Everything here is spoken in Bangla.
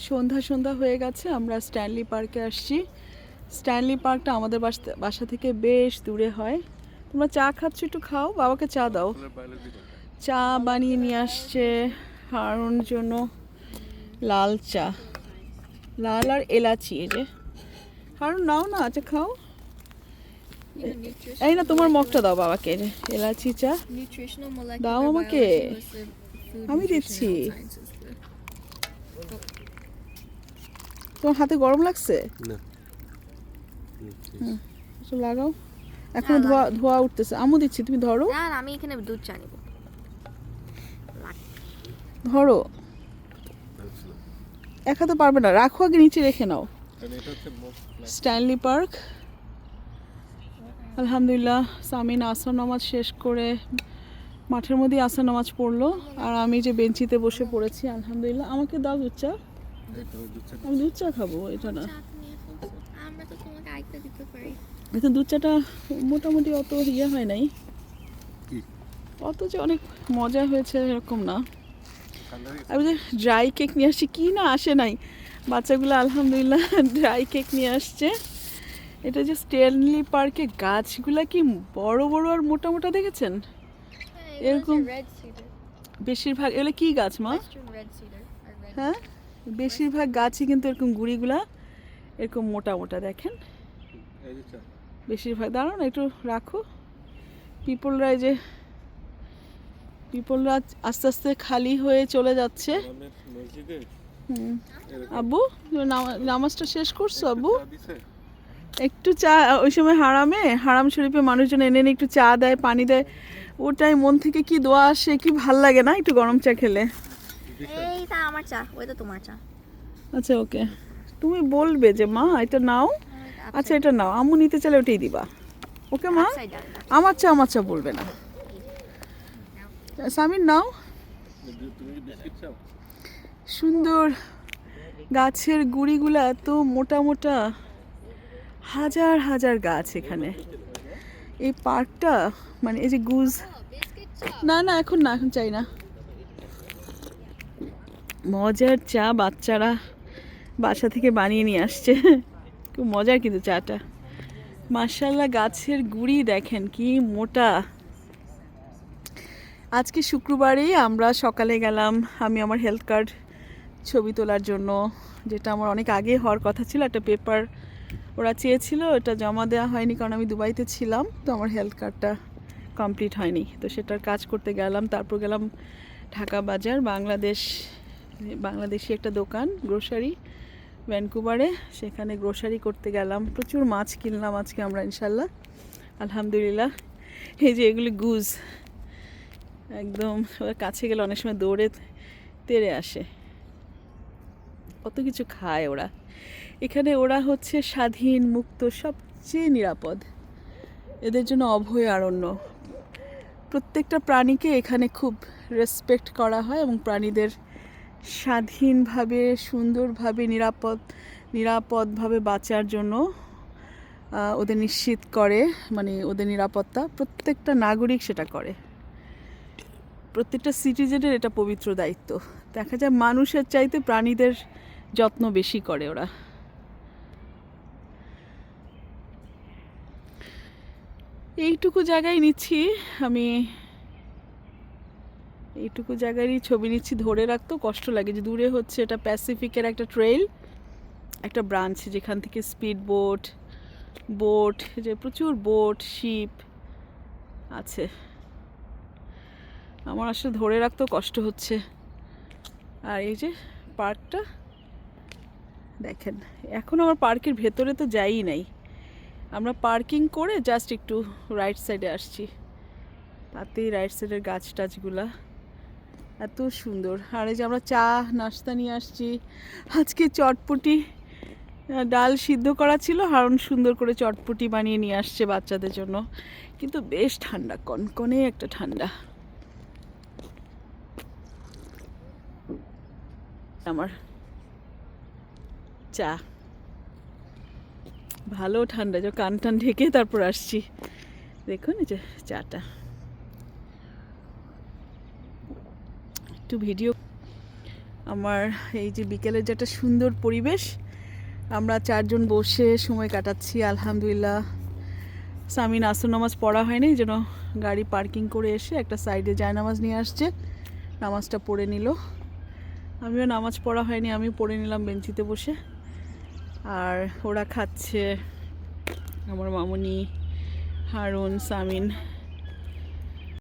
সন্ধ্যা সন্ধ্যা হয়ে গেছে, আমরা স্ট্যানলি পার্কে আসছি। স্ট্যানলি পার্কটা আমাদের বাসা থেকে বেশ দূরে হয়। তোমরা চা খাচ্ছ, একটু খাও, বাবাকে চা দাও। চা বানিয়ে নিয়ে আসছে হারুন জন্য, লাল চা, লাল আর এলাচি। এই যে হারুন নাও না, আচ্ছা খাও। এই না, তোমার মগটা দাও বাবাকে, এই যে এলাচি চা দাও আমাকে, আমি দিচ্ছি। তোমার হাতে গরম লাগছে? লাগাও, এখন ধোয়া ধোয়া উঠতেছে। আমু দিচ্ছি, তুমি ধরো। না আমি এখানে দুধ চা নিব। ধরো, এক হাতে পারবে না, রাখো, আগে নিচে রেখে নাও। Stanley park. আলহামদুলিল্লাহ সামিন আসর নামাজ শেষ করে মাঠের মধ্যে আসর নামাজ পড়লো, আর আমি যে বেঞ্চিতে বসে পড়েছি। আলহামদুলিল্লাহ। আমাকে দাও দুধ চা, আমি দুধ চা খাবো। এটা না, আমরা তো তোমাকে আইতে দিতে পারি। এটা দুধ চাটা মোটামুটি অত ইয়ে হয় নাই, অত যে অনেক মজা হয়েছে এরকম না। আমি যে ড্রাই কেক নিয়ে আসছি, কি না আসে নাই বাচ্চাগুলো, আলহামদুলিল্লাহ ড্রাই কেক নিয়ে আসছে। এটা যে স্ট্যানলি পার্কে গাছগুলা কি বড় বড় আর মোটা মোটা, দেখেছেন? এরকম বেশিরভাগ এগুলো কি গাছ মা? হ্যাঁ, বেশিরভাগ গাছই কিন্তু এরকম গুড়িগুলা এরকম মোটা মোটা, দেখেন বেশিরভাগ। দাঁড়াও না, একটু রাখো। পিপলরা, এই যে পিপলরা আস্তে আস্তে খালি হয়ে চলে যাচ্ছে। আব্বু নামাজটা শেষ করছো আব্বু? একটু চা, ওই সময় হারাম শরীফে মানুষজন এনে এনে একটু চা দেয়, পানি দেয়, ওটাই মন থেকে কি দোয়া আসে, কি ভাল লাগে না একটু গরম চা খেলে। এইটা আমার চা, ওইটা তোমার চা। আচ্ছা ওকে, তুমি বলবে যে মা এটা নাও, আচ্ছা এটা নাও, আম্মু নিতে চাইলে ওটাই দিবা। ওকে মা, আমার চা বলবে না। সামিন নাও। সুন্দর গাছের গুড়িগুলা এত মোটা মোটা, হাজার হাজার গাছ এখানে। এই পার্কটা মানে এই যে গুজ, না না এখন না, এখন চাই না। মজার চা, বাচ্চারা বাসা থেকে বানিয়ে নিয়ে আসছে, খুব মজার কিন্তু চাটা। মাশাআল্লাহ, গাছের গুড়ি দেখেন কি মোটা। আজকে শুক্রবারেই আমরা সকালে গেলাম, আমি আমার হেলথ কার্ড ছবি তোলার জন্য, যেটা আমার অনেক আগে হওয়ার কথা ছিল। একটা পেপার ওরা চেয়েছিল, এটা জমা দেওয়া হয়নি কারণ আমি দুবাইতে ছিলাম, তো আমার হেলথ কার্ডটা কমপ্লিট হয়নি, তো সেটার কাজ করতে গেলাম। তারপর গেলাম ঢাকা বাজার, বাংলাদেশি একটা দোকান গ্রোসারি ভ্যানকুভারে, সেখানে গ্রোসারি করতে গেলাম। প্রচুর মাছ কিনলাম আজকে আমরা ইনশাল্লাহ, আলহামদুলিল্লাহ। এই যে এগুলি গুজ, একদম ওদের কাছে গেলে অনেক সময় দৌড়ে তেড়ে আসে, কত কিছু খায় ওরা। এখানে ওরা হচ্ছে স্বাধীন, মুক্ত, সবচেয়ে নিরাপদ, এদের জন্য অভয় অরণ্য। প্রত্যেকটা প্রাণীকে এখানে খুব রেসপেক্ট করা হয় এবং প্রাণীদের স্বাধীনভাবে, সুন্দরভাবে, নিরাপদভাবে বাঁচার জন্য ওদের নিশ্চিত করে, মানে ওদের নিরাপত্তা প্রত্যেকটা নাগরিক সেটা করে। প্রত্যেকটা সিটিজেনের এটা পবিত্র দায়িত্ব। দেখা যায় মানুষের চাইতে প্রাণীদের যত্ন বেশি করে ওরা। এইটুকু জায়গায় নিচ্ছি আমি, এইটুকু জায়গারই ছবি নিচ্ছি। ধরে রাখতেও কষ্ট লাগে যে দূরে হচ্ছে এটা প্যাসিফিকের একটা ট্রেইল, একটা ব্রাঞ্চ, যেখান থেকে স্পিড বোট, যে প্রচুর বোট, শিপ আছে। আমার আসলে ধরে রাখতেও কষ্ট হচ্ছে। আর এই যে পার্কটা দেখেন, এখন আমার পার্কের ভেতরে তো যাই নাই, আমরা পার্কিং করে জাস্ট একটু রাইট সাইডে আসছি, তাতেই রাইট সাইডের গাছ টাছগুলা এত সুন্দর। আর এই যে আমরা চা নাস্তা নিয়ে আসছি। আজকে চটপটি, ডাল সিদ্ধ করা ছিল, হারুন সুন্দর করে চটপটি বানিয়ে নিয়ে আসছে বাচ্চাদের জন্য, কিন্তু বেশ ঠান্ডা, কনকনে একটা ঠান্ডা। আমার চা ভালো ঠান্ডা, যে কান টান ঢেকে তারপর আসছি। দেখুন এই যে চাটা, একটু ভিডিও। আমার এই যে বিকেলের যে একটা সুন্দর পরিবেশ, আমরা 4 জন বসে সময় কাটাচ্ছি আলহামদুলিল্লাহ। সামিন আসর নামাজ পড়া হয়নি, যেন গাড়ি পার্কিং করে এসে একটা সাইডে জায়নামাজ নিয়ে আসছে, নামাজটা পড়ে নিল। আমিও নামাজ পড়া হয়নি, আমিও পড়ে নিলাম বেঞ্চিতে বসে। আর ওরা খাচ্ছে, আমার মামুনি, হারুন, সামিন।